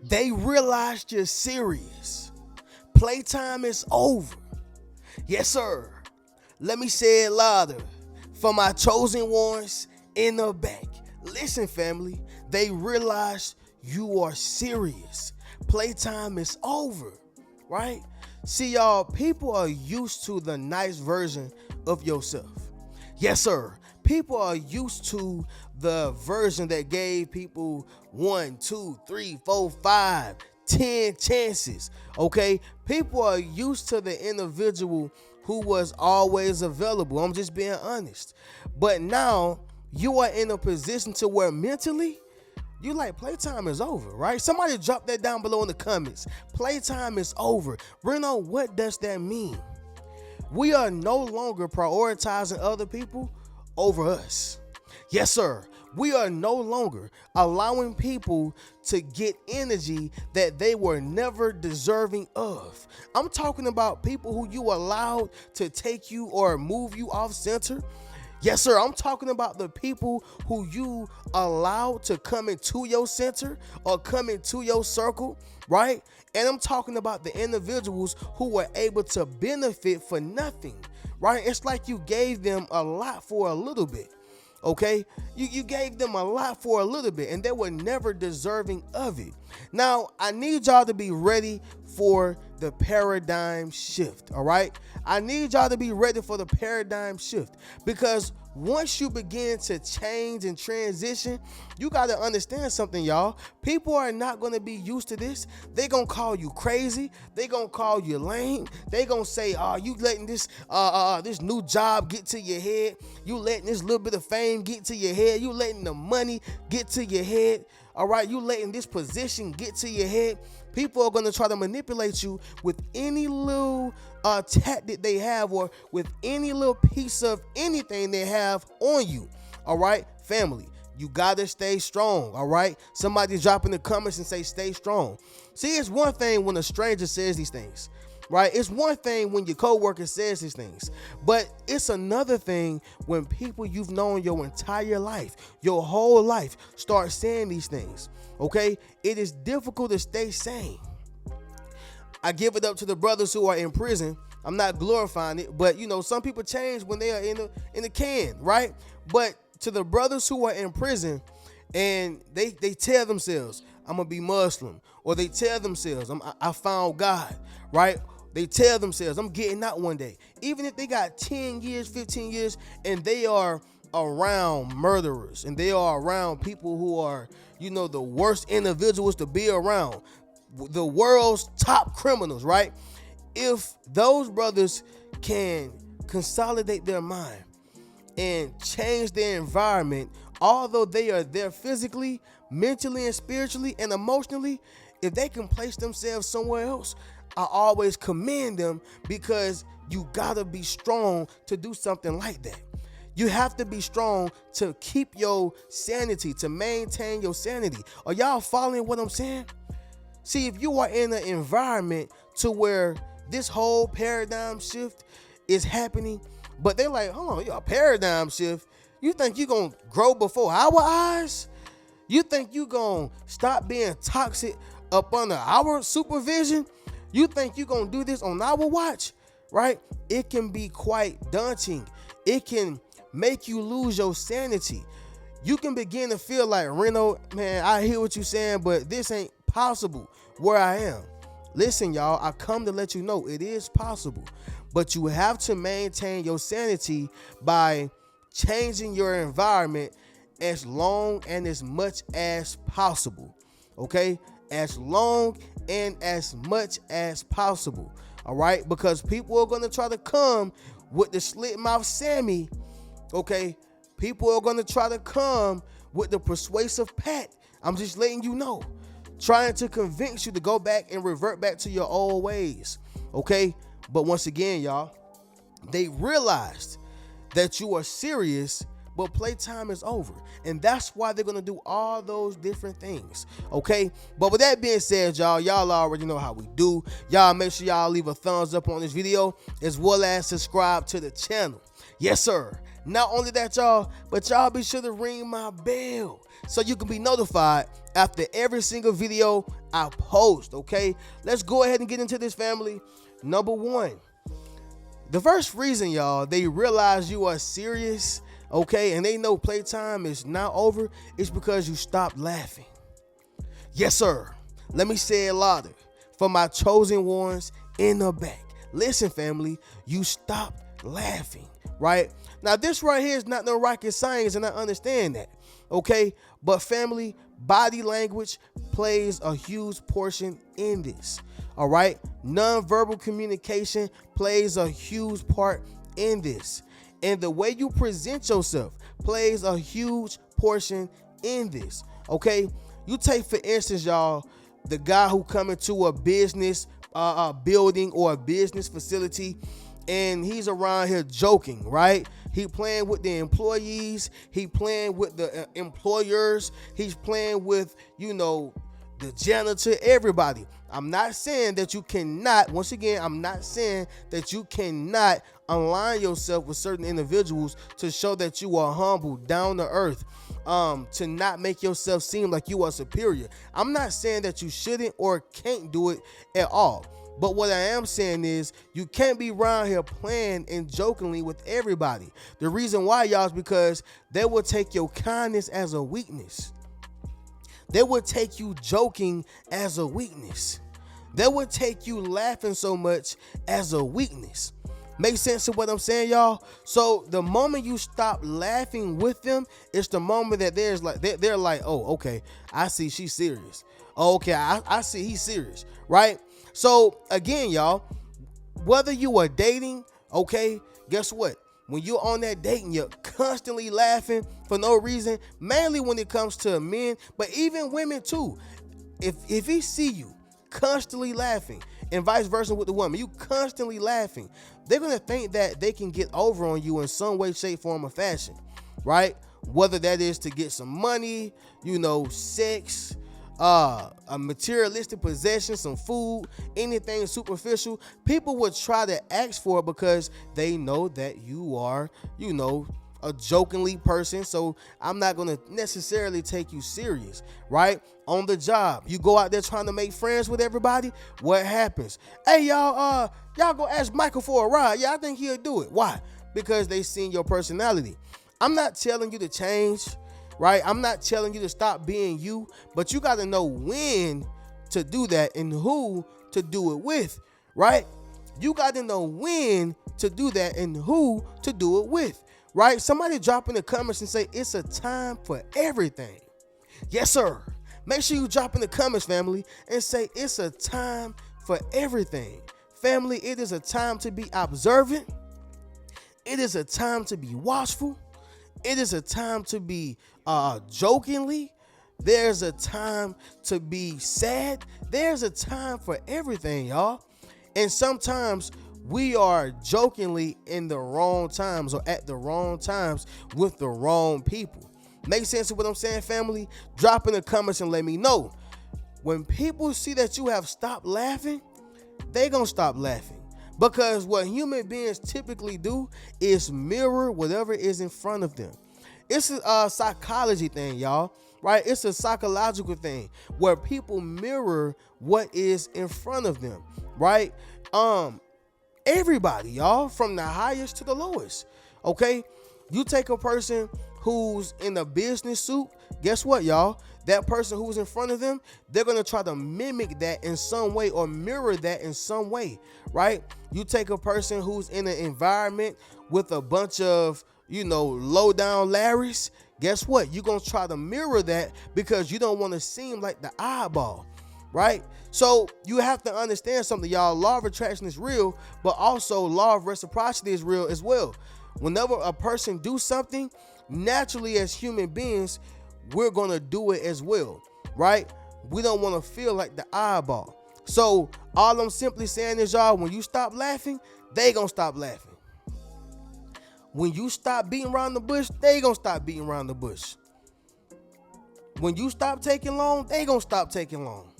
They realized you're serious. Playtime is over. Yes, sir. Let me say it louder for my chosen ones in the back. Listen, family, they realized you are serious. Playtime is over, right? See, y'all, people are used to the nice version of yourself. Yes, sir. People are used to the version that gave people 1, 2, 3, 4, 5, 10 chances. Okay? People are used to the individual who was always available. I'm just being honest. But now you are in a position to where mentally you like playtime is over, right? Somebody drop that down below in the comments. Playtime is over. Reno, what does that mean? We are no longer prioritizing other people over us. Yes, sir. We are no longer allowing people to get energy that they were never deserving of. I'm talking about people who you allowed to take you or move you off center. Yes, sir. I'm talking about the people who you allowed to come into your center or come into your circle, right? And I'm talking about the individuals who were able to benefit for nothing, right? It's like you gave them a lot for a little bit, okay? You gave them a lot for a little bit, and they were never deserving of it. Now, I need y'all to be ready for the paradigm shift, all right? I need y'all to be ready for the paradigm shift, because once you begin to change and transition, you got to understand something, y'all. People are not going to be used to this. They're going to call you crazy. They're going to call you lame. They're going to say, you letting this new job get to your head. You letting this little bit of fame get to your head. You letting the money get to your head. All right, you letting this position get to your head. People are going to try to manipulate you with any little tactic they have, or with any little piece of anything they have on you. All right, family, you got to stay strong. All right, somebody drop in the comments and say stay strong. See, it's one thing when a stranger says these things, right? It's one thing when your coworker says these things, but it's another thing when people you've known your entire life, your whole life, start saying these things. Okay, it is difficult to stay sane. I give it up to the brothers who are in prison. I'm not glorifying it, but some people change when they are in the can, right? But to the brothers who are in prison and they tell themselves, I'm gonna be Muslim, or they tell themselves, I found God, right? They tell themselves, I'm getting out one day. Even if they got 10 years, 15 years, and they are around murderers, and they are around people who are, the worst individuals to be around, the world's top criminals, right? If those brothers can consolidate their mind and change their environment, although they are there physically, mentally, and spiritually and emotionally, if they can place themselves somewhere else, I always commend them, because you gotta be strong to do something like that. You have to be strong to keep your sanity, to maintain your sanity. Are y'all following what I'm saying? See, if you are in an environment to where this whole paradigm shift is happening, but they're like, hold on, a paradigm shift? You think you're going to grow before our eyes? You think you're going to stop being toxic up under our supervision? You think you're going to do this on our watch, right? It can be quite daunting. It can make you lose your sanity. You can begin to feel like, Reno, man, I hear what you're saying, but this ain't possible where I am. Listen, y'all, I come to let you know it is possible, but you have to maintain your sanity by changing your environment as long and as much as possible. Okay? As long and as much as possible. All right? Because people are going to try to come with the slit mouth Sammy. Okay? People are going to try to come with the persuasive Pat. I'm just letting you know. Trying to convince you to go back and revert back to your old ways. Okay? But once again, y'all, they realized that you are serious, but playtime is over. And that's why they're going to do all those different things. Okay? But with that being said, y'all already know how we do. Y'all make sure y'all leave a thumbs up on this video, as well as subscribe to the channel. Yes, sir. Not only that, y'all, but y'all be sure to ring my bell so you can be notified after every single video I post, okay? Let's go ahead and get into this, family. Number one, the first reason, y'all, they realize you are serious, okay, and they know playtime is not over, is because you stopped laughing. Yes, sir. Let me say it louder for my chosen ones in the back. Listen, family, you stopped laughing, right? Now, this right here is not no rocket science, and I understand that, okay? But family, body language plays a huge portion in this, all right? Nonverbal communication plays a huge part in this. And the way you present yourself plays a huge portion in this, okay? You take, for instance, y'all, the guy who come into a business building or a business facility, and he's around here joking, right? He playing with the employees, he playing with the employers, he's playing with, the janitor, everybody. I'm not saying that you cannot, once again, I'm not saying that you cannot align yourself with certain individuals to show that you are humble, down to earth, to not make yourself seem like you are superior. I'm not saying that you shouldn't or can't do it at all. But what I am saying is you can't be around here playing and jokingly with everybody. The reason why, y'all, is because they will take your kindness as a weakness. They will take you joking as a weakness. They will take you laughing so much as a weakness. Make sense of what I'm saying, y'all? So the moment you stop laughing with them, it's the moment that they're like, oh, okay, I see she's serious. Oh, okay, I see he's serious, right? So again, y'all, whether you are dating, okay, guess what? When you're on that date and you're constantly laughing for no reason, mainly when it comes to men, but even women too. If he see you constantly laughing and vice versa with the woman, you constantly laughing, they're going to think that they can get over on you in some way, shape, form, or fashion, right? Whether that is to get some money, sex, a materialistic possession, some food, anything superficial, people would try to ask for it because they know that you are, a jokingly person. So I'm not going to necessarily take you serious, right? On the job, you go out there trying to make friends with everybody. What happens? Hey, y'all go ask Michael for a ride. Yeah, I think he'll do it. Why? Because they seen your personality. I'm not telling you to change, right? I'm not telling you to stop being you, but you got to know when to do that and who to do it with, right? You got to know when to do that and who to do it with, right? Somebody drop in the comments and say it's a time for everything. Yes, sir. Make sure you drop in the comments, family, and say it's a time for everything. Family, it is a time to be observant. It is a time to be watchful. It is a time to be jokingly. There's a time to be sad. There's a time for everything, y'all. And sometimes we are jokingly in the wrong times or at the wrong times with the wrong people. Make sense of what I'm saying, family? Drop in the comments and let me know. When people see that you have stopped laughing, they gonna stop laughing. Because what human beings typically do is mirror whatever is in front of them. It's a psychology thing, y'all, right? It's a psychological thing where people mirror what is in front of them, right? Everybody, y'all, from the highest to the lowest, okay? You take a person who's in a business suit, guess what, y'all? That person who's in front of them, they're going to try to mimic that in some way or mirror that in some way, right? You take a person who's in an environment with a bunch of, low down Larrys, guess what? You're going to try to mirror that because you don't want to seem like the eyeball, right? So you have to understand something, y'all. Law of attraction is real, but also law of reciprocity is real as well. Whenever a person do something, naturally as human beings, we're going to do it as well, right? We don't want to feel like the eyeball. So all I'm simply saying is, y'all, when you stop laughing, they going to stop laughing. When you stop beating around the bush, they going to stop beating around the bush. When you stop taking long, they going to stop taking long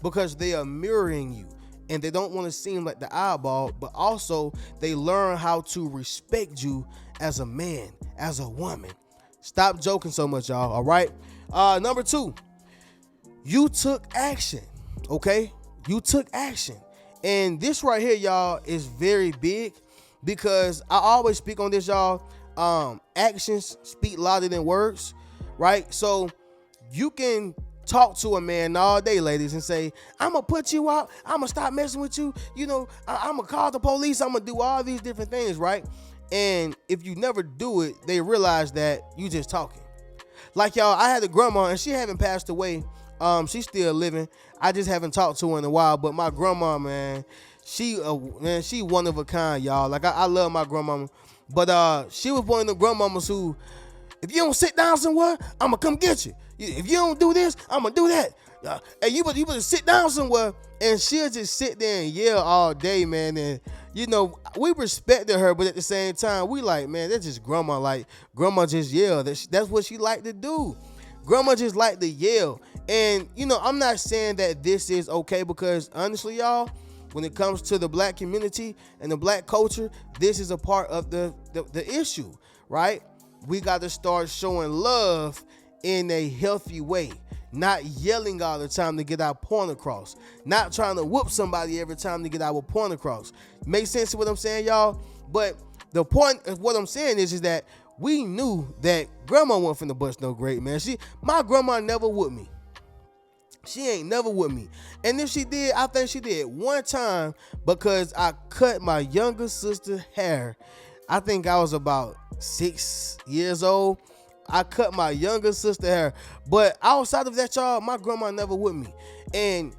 because they are mirroring you and they don't want to seem like the eyeball, but also they learn how to respect you as a man, as a woman. Stop joking so much, y'all. All right. Number 2, you took action. Okay, you took action, and this right here, y'all, is very big because I always speak on this, y'all. Actions speak louder than words, right? So you can talk to a man all day, ladies, and say, I'm gonna put you out, I'm gonna stop messing with you, I'm gonna call the police, I'm gonna do all these different things, right? And if you never do it, they realize that you just talking. Like, y'all, I had a grandma, and she haven't passed away. She's still living. I just haven't talked to her in a while. But my grandma, man, she one of a kind, y'all. Like, I love my grandmama. But she was one of the grandmamas who, if you don't sit down somewhere, I'm gonna come get you. If you don't do this, I'm gonna do that. And you better sit down somewhere. And she'll just sit there and yell all day, man. And we respected her, but at the same time, we like, man, that's just grandma. Like, grandma just yell. That's what she like to do. Grandma just like to yell. And I'm not saying that this is okay, because honestly, y'all, when it comes to the black community and the black culture, this is a part of the issue, right? We got to start showing love in a healthy way. Not yelling all the time to get our point across. Not trying to whoop somebody every time to get our point across. Make sense of what I'm saying, y'all? But the point of what I'm saying is that we knew that grandma wasn't finna bust no grape, man. My grandma never whooped me. She ain't never with me. And if she did, I think she did one time because I cut my younger sister's hair. I think I was about 6 years old. I cut my younger sister's hair. But outside of that, y'all, my grandma never with me. And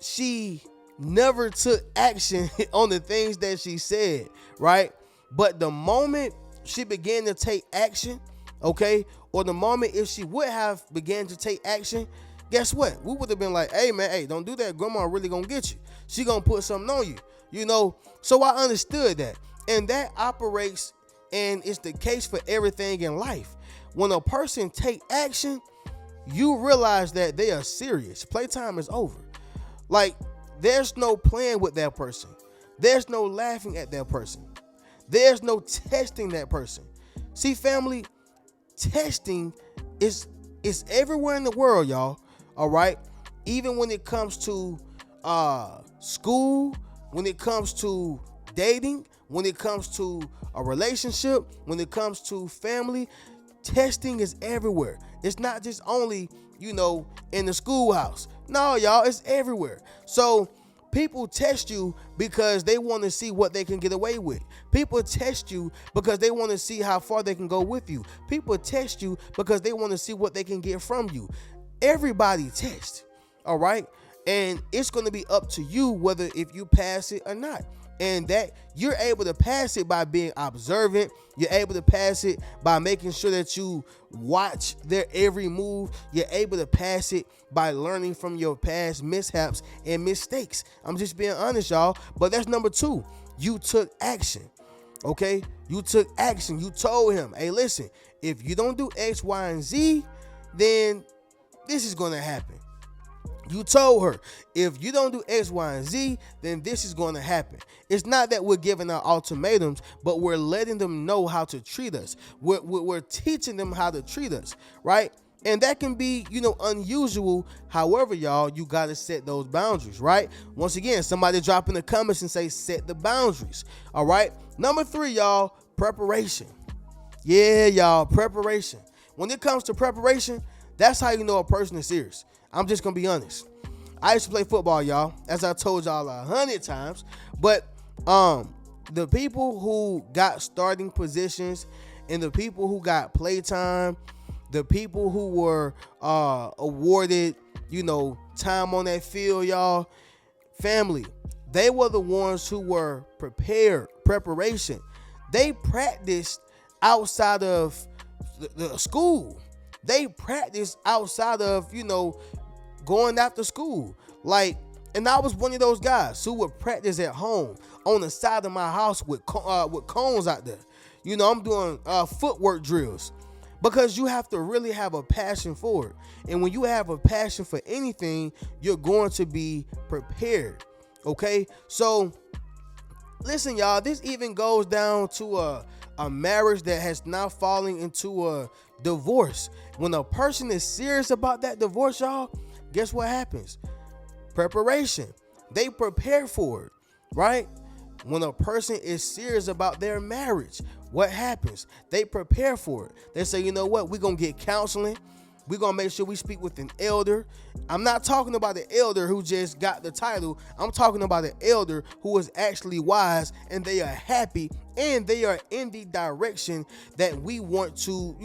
she never took action on the things that she said, right? But the moment she began to take action, okay, or the moment if she would have began to take action, guess what? We would have been like, hey, man, hey, don't do that. Grandma really gonna get you. She gonna put something on you, So I understood that. And that operates, and it's the case for everything in life. When a person take action, you realize that they are serious. Playtime is over. Like, there's no playing with that person. There's no laughing at that person. There's no testing that person. See, family, testing is everywhere in the world, y'all. All right? Even when it comes to school, when it comes to dating, when it comes to a relationship, when it comes to family, testing is everywhere. It's not just only, in the schoolhouse. No, y'all, it's everywhere. So people test you because they want to see what they can get away with. People test you because they want to see how far they can go with you. People test you because they want to see what they can get from you. Everybody tests, all right? And it's going to be up to you whether if you pass it or not. And that you're able to pass it by being observant. You're able to pass it by making sure that you watch their every move. You're able to pass it by learning from your past mishaps and mistakes. I'm just being honest, y'all. But that's number 2. You took action. Okay? You took action. You told him, hey, listen, if you don't do X, Y, and Z, then this is going to happen. You told her, if you don't do X, Y, and Z, then this is going to happen. It's not that we're giving out ultimatums, but we're letting them know how to treat us. We're teaching them how to treat us, right? And that can be, unusual. However, y'all, you got to set those boundaries, right? Once again, somebody drop in the comments and say, set the boundaries, all right? Number 3, y'all, preparation. Yeah, y'all, preparation. When it comes to preparation, that's how you know a person is serious. I'm just going to be honest. I used to play football, y'all, as I told y'all 100 times. But the people who got starting positions and the people who got playtime, the people who were awarded, time on that field, y'all, family, they were the ones who were preparation. They practiced outside of the school. They practiced outside of, going after school. And I was one of those guys who would practice at home on the side of my house with cones out there. I'm doing footwork drills because you have to really have a passion for it. And when you have a passion for anything, you're going to be prepared. Okay? So listen, y'all, this even goes down to a marriage that has now fallen into a divorce. When a person is serious about that divorce, y'all, guess what happens? Preparation. They prepare for it, right? When a person is serious about their marriage, what happens? They prepare for it. They say, you know what? We're going to get counseling. We're going to make sure we speak with an elder. I'm not talking about the elder who just got the title. I'm talking about an elder who is actually wise, and they are happy, and they are in the direction that we want to,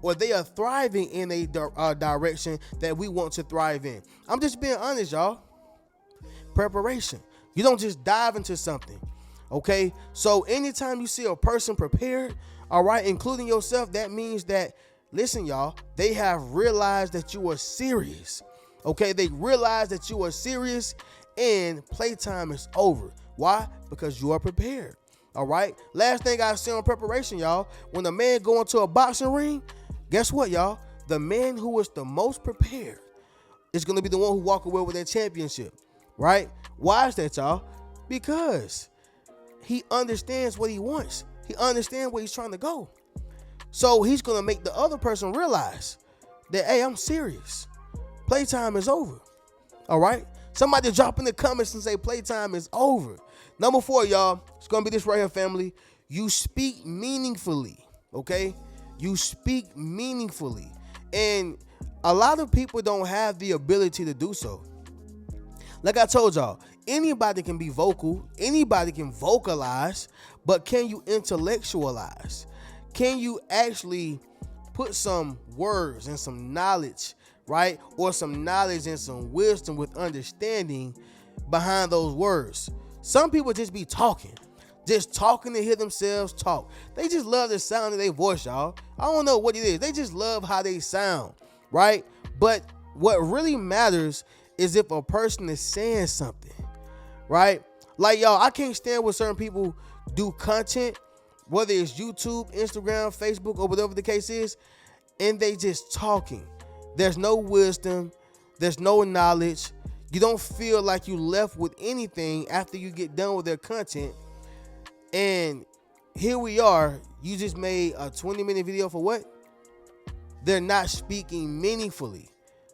or they are thriving in a direction that we want to thrive in. I'm just being honest, y'all. Preparation. You don't just dive into something. Okay, so anytime you see a person prepared, all right, including yourself, that means that, listen, y'all, they have realized that you are serious. Okay, they realize that you are serious, and playtime is over. Why? Because you are prepared. All right. Last thing I see on preparation, y'all, when a man go into a boxing ring, guess what, y'all? The man who is the most prepared is going to be the one who walk away with that championship. Right? Why is that, y'all? Because he understands what he wants. He understands where he's trying to go. So he's going to make the other person realize that, hey, I'm serious. Playtime is over. All right? Somebody drop in the comments and say playtime is over. Number 4, y'all, it's going to be this right here, family. You speak meaningfully, okay? You speak meaningfully. And a lot of people don't have the ability to do so. Like I told y'all, anybody can be vocal, anybody can vocalize, but can you intellectualize? Can you actually put some words and some knowledge, right? Or some knowledge and some wisdom with understanding behind those words? Some people just be talking to hear themselves talk. They just love the sound of their voice, y'all. I don't know what it is. They just love how they sound, right? But what really matters is if a person is saying something, right? Like, y'all, I can't stand when certain people do content, whether it's YouTube, Instagram, Facebook, or whatever the case is, and they just talking. There's no wisdom. There's no knowledge. You don't feel like you left with anything after you get done with their content. And here we are. You just made a 20-minute video for what? They're not speaking meaningfully.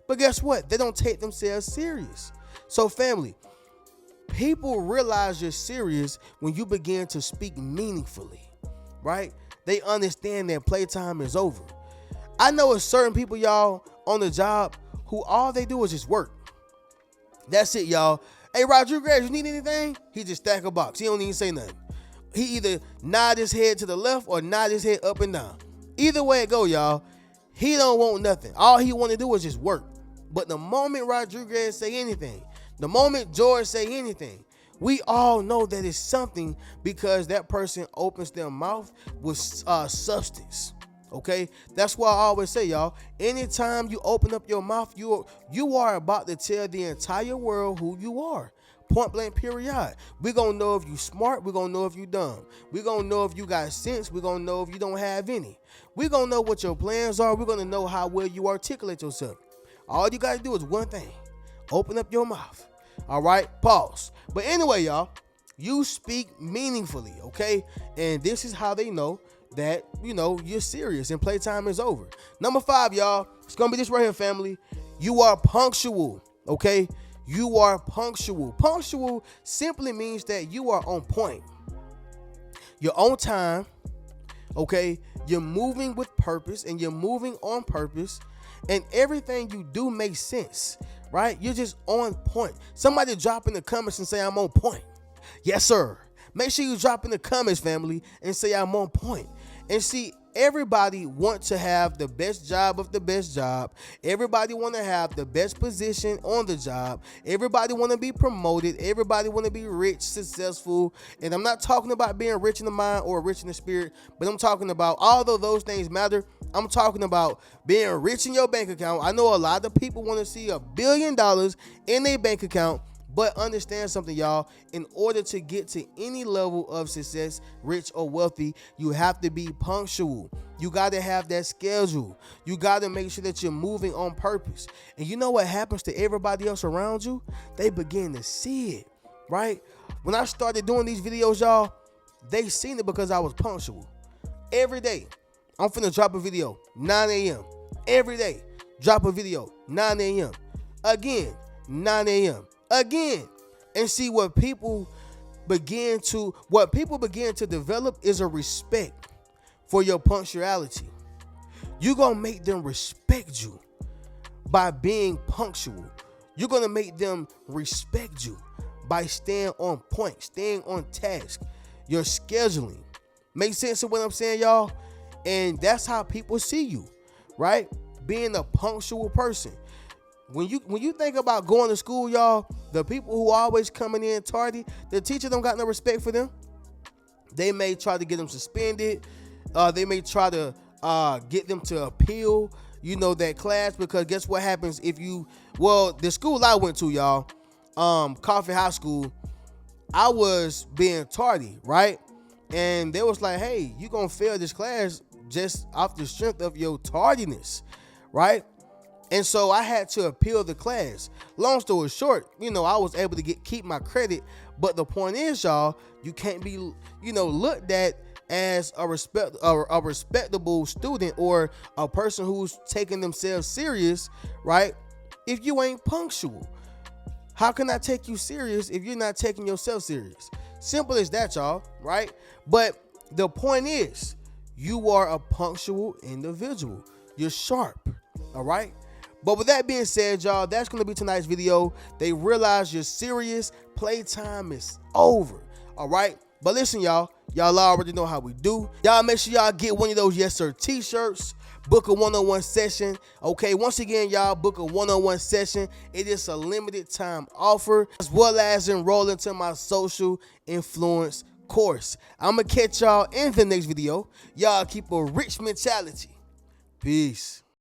But guess what? They don't take themselves serious. So, family, people realize you're serious when you begin to speak meaningfully, right? They understand that playtime is over. I know it's certain people, y'all, on the job who all they do is just work. That's it, y'all. Hey, Roger Graves, you need anything? He just stack a box. He don't even say nothing. He either nod his head to the left or nod his head up and down. Either way it go, y'all, he don't want nothing. All he want to do is just work. But the moment Rodriguez say anything, the moment George say anything, we all know that it's something because that person opens their mouth with substance. Okay, that's why I always say, y'all, anytime you open up your mouth, you are about to tell the entire world who you are. Point blank, period. We're going to know if you smart. We're going to know if you dumb. We're going to know if you got sense. We're going to know if you don't have any. We're going to know what your plans are. We're going to know how well you articulate yourself. All you got to do is one thing. Open up your mouth. All right? Pause. But anyway, y'all, you speak meaningfully, okay? And this is how they know that, you're serious and playtime is over. Number 5, y'all, it's going to be this right here, family. You are punctual, okay? You are punctual. Punctual simply means that you are on point. You're on time, okay? You're moving with purpose and you're moving on purpose, and everything you do makes sense, right? You're just on point. Somebody drop in the comments and say, I'm on point. Yes, sir. Make sure you drop in the comments, family, and say I'm on point. And see, everybody wants to have the best job of the best job. Everybody want to have the best position on the job. Everybody want to be promoted. Everybody want to be rich, successful. And I'm not talking about being rich in the mind or rich in the spirit, but I'm talking about, although those things matter, I'm talking about being rich in your bank account. I know a lot of people want to see $1 billion in their bank account. But understand something, y'all. In order to get to any level of success, rich or wealthy, you have to be punctual. You got to have that schedule. You got to make sure that you're moving on purpose. And you know what happens to everybody else around you? They begin to see it, right? When I started doing these videos, y'all, they seen it because I was punctual. every day. I'm finna drop a video 9 a.m. every day. Drop a video 9 a.m. again, 9 a.m. again, and see what people begin to develop is a respect for your punctuality. You're gonna make them respect you by being punctual. You're gonna make them respect you by staying on point, staying on task. Your scheduling. Make sense of what I'm saying, y'all? And that's how people see you, right? Being a punctual person. When you think about going to school, y'all, the people who always coming in tardy, the teacher don't got no respect for them. They may try to get them suspended. They may try to get them to appeal, that class, because guess what happens if the school I went to, y'all, Coffee High School, I was being tardy, right? And they was like, hey, you gonna fail this class just off the strength of your tardiness, right? And so I had to appeal the class. Long story short, I was able to keep my credit. But the point is, y'all, you can't be, looked at as a respectable student or a person who's taking themselves serious, right? If you ain't punctual. How can I take you serious if you're not taking yourself serious? Simple as that, y'all, right? But the point is, you are a punctual individual. You're sharp, all right? But with that being said, y'all, that's going to be tonight's video. They realize you're serious. Playtime is over, all right? But listen, y'all already know how we do. Y'all make sure y'all get one of those Yes Sir t-shirts. Book a one-on-one session. Okay, once again, y'all, book a one-on-one session. It is a limited time offer, as well as enroll into my social influence course. I'm going to catch y'all in the next video. Y'all keep a rich mentality. Peace.